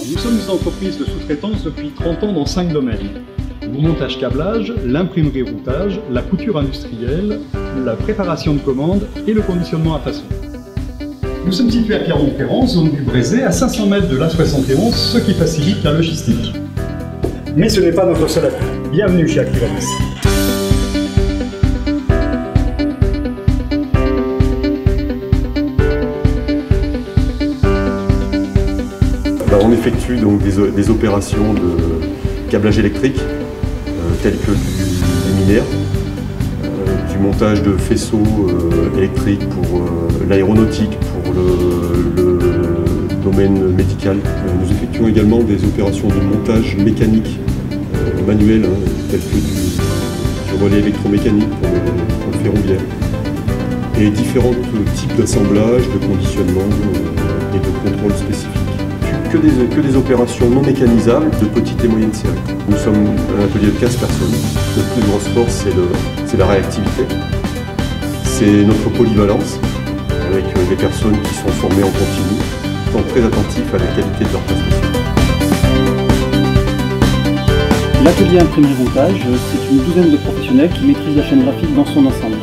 Nous sommes une entreprise de sous-traitance depuis 30 ans dans 5 domaines. Le montage câblage, l'imprimerie routage, la couture industrielle, la préparation de commandes et le conditionnement à façon. Nous sommes situés à Clermont-Ferrand, zone du Brézé, à 500 mètres de l'A71, ce qui facilite la logistique. Mais ce n'est pas notre seul atout. Bienvenue chez Activalis. On effectue donc des opérations de câblage électrique, telles que des luminaires, du montage de faisceaux électriques pour l'aéronautique, pour le domaine médical. Nous effectuons également des opérations de montage mécanique manuel, telles que du relais électromécanique pour le ferroviaire, et différents types d'assemblage, de conditionnement et de contrôle spécifique. Que des opérations non mécanisables de petite et moyenne série. Nous sommes un atelier de 15 personnes. Notre plus grosse force, c'est la réactivité. C'est notre polyvalence, avec des personnes qui sont formées en continu, étant très attentifs à la qualité de leur prestation. L'atelier imprimerie-routage, c'est une douzaine de professionnels qui maîtrisent la chaîne graphique dans son ensemble.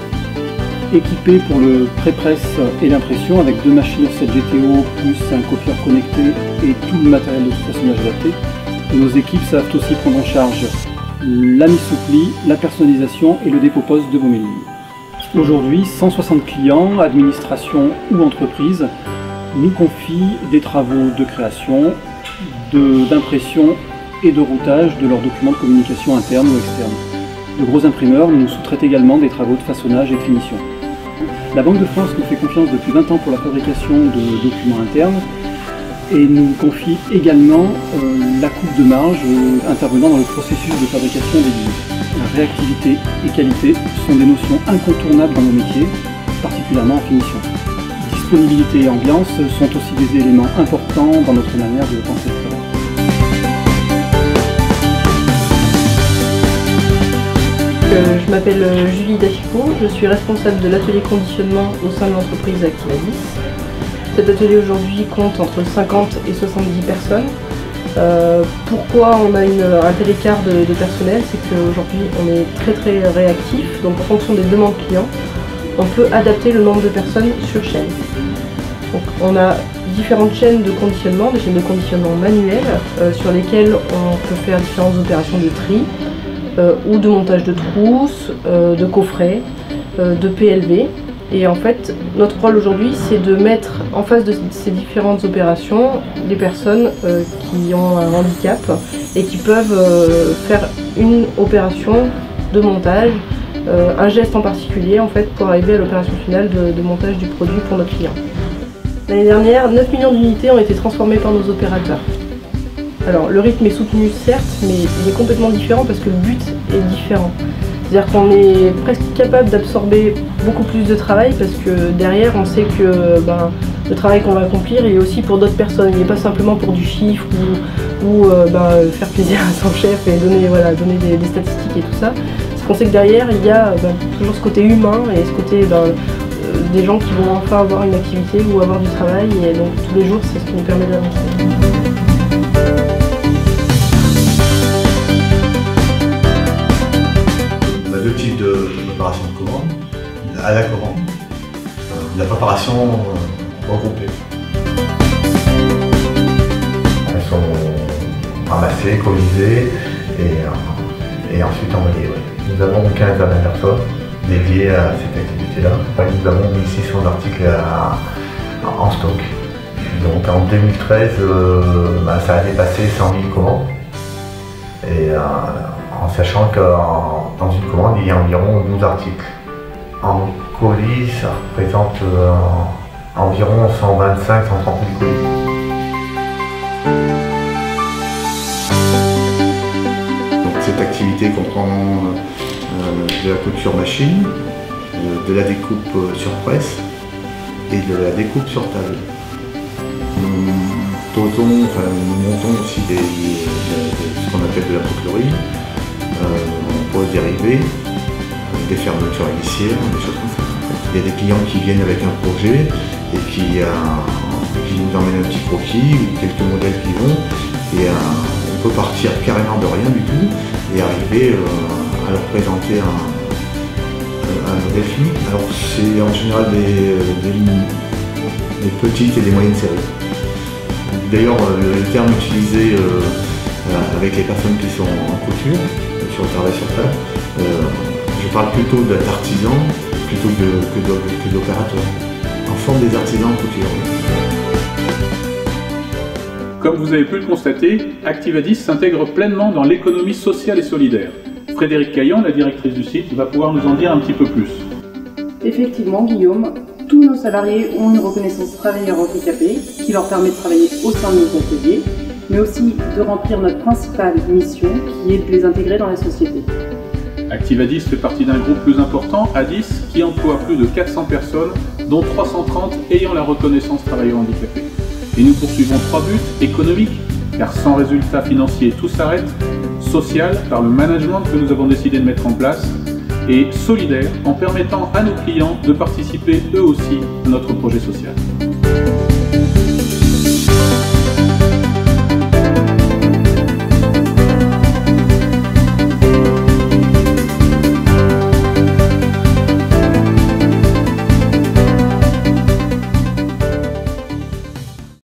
Équipés pour le pré-presse et l'impression avec 2 machines offset GTO plus un copieur connecté et tout le matériel de façonnage adapté, nos équipes savent aussi prendre en charge la mise sous pli, la personnalisation et le dépôt-poste de vos mailing. Aujourd'hui, 160 clients, administration ou entreprises, nous confient des travaux de création, d'impression et de routage de leurs documents de communication internes ou externes. De gros imprimeurs nous sous-traitent également des travaux de façonnage et de finition. La Banque de France nous fait confiance depuis 20 ans pour la fabrication de documents internes et nous confie également la coupe de marge intervenant dans le processus de fabrication des lignes. Réactivité et qualité sont des notions incontournables dans nos métiers, particulièrement en finition. Disponibilité et ambiance sont aussi des éléments importants dans notre manière de penser le travail. Je m'appelle Julie Dachico, je suis responsable de l'atelier conditionnement au sein de l'entreprise Activalis. Cet atelier aujourd'hui compte entre 50 et 70 personnes. Pourquoi on a un tel écart de personnel? C'est qu'aujourd'hui on est très réactif, donc en fonction des demandes clients, on peut adapter le nombre de personnes sur chaîne. Donc on a différentes chaînes de conditionnement, des chaînes de conditionnement manuelles sur lesquelles on peut faire différentes opérations de tri, ou de montage de trousses, de coffrets, de PLV. Et en fait, notre rôle aujourd'hui, c'est de mettre en face de ces différentes opérations les personnes qui ont un handicap et qui peuvent faire une opération de montage, un geste en particulier en fait, pour arriver à l'opération finale de montage du produit pour notre client. L'année dernière, 9 millions d'unités ont été transformées par nos opérateurs. Alors le rythme est soutenu certes, mais il est complètement différent parce que le but est différent. C'est-à-dire qu'on est presque capable d'absorber beaucoup plus de travail parce que derrière on sait que le travail qu'on va accomplir est aussi pour d'autres personnes. Il n'est pas simplement pour du chiffre ou faire plaisir à son chef et donner des statistiques et tout ça. Parce qu'on sait que derrière il y a toujours ce côté humain et ce côté des gens qui vont enfin avoir une activité ou avoir du travail, et donc tous les jours c'est ce qui nous permet d'avancer. Deux types de préparation de commande, à la commande, la préparation regroupée. Elles sont ramassées, commisées et ensuite envoyées. Nous avons 15 à la personne dédiées à cette activité-là. Nous avons 1600 articles en stock. Donc en 2013, ça a dépassé 100 000 commandes. Et en sachant que dans une commande, il y a environ 12 articles. En colis, ça représente environ 125-130 000 colis. Donc, cette activité comprend de la couture machine, de la découpe sur presse et de la découpe sur table. Nous montons aussi ce qu'on appelle de la poterie. Pour le dérivé, des fermetures glissières, des choses comme ça. Il y a des clients qui viennent avec un projet et qui qui nous emmènent un petit croquis ou quelques modèles qui vont. Et on peut partir carrément de rien du tout et arriver à leur présenter un défi. Alors c'est en général des petites et des moyennes séries. D'ailleurs le terme utilisé avec les personnes qui sont en couture, sur le travail sur table, je parle plutôt d'artisans plutôt que d'opérateurs. En forme des artisans en couture. Comme vous avez pu le constater, Activadis s'intègre pleinement dans l'économie sociale et solidaire. Frédérique Caillon, la directrice du site, va pouvoir nous en dire un petit peu plus. Effectivement, Guillaume, tous nos salariés ont une reconnaissance travailleur handicapé qui leur permet de travailler au sein de nos ateliers, mais aussi de remplir notre principale mission qui est de les intégrer dans la société. Activadis fait partie d'un groupe plus important, ADIS, qui emploie plus de 400 personnes, dont 330 ayant la reconnaissance travailleur handicapé. Et nous poursuivons 3 buts: économique, car sans résultat financier tout s'arrête; social, par le management que nous avons décidé de mettre en place; et solidaire, en permettant à nos clients de participer eux aussi à notre projet social.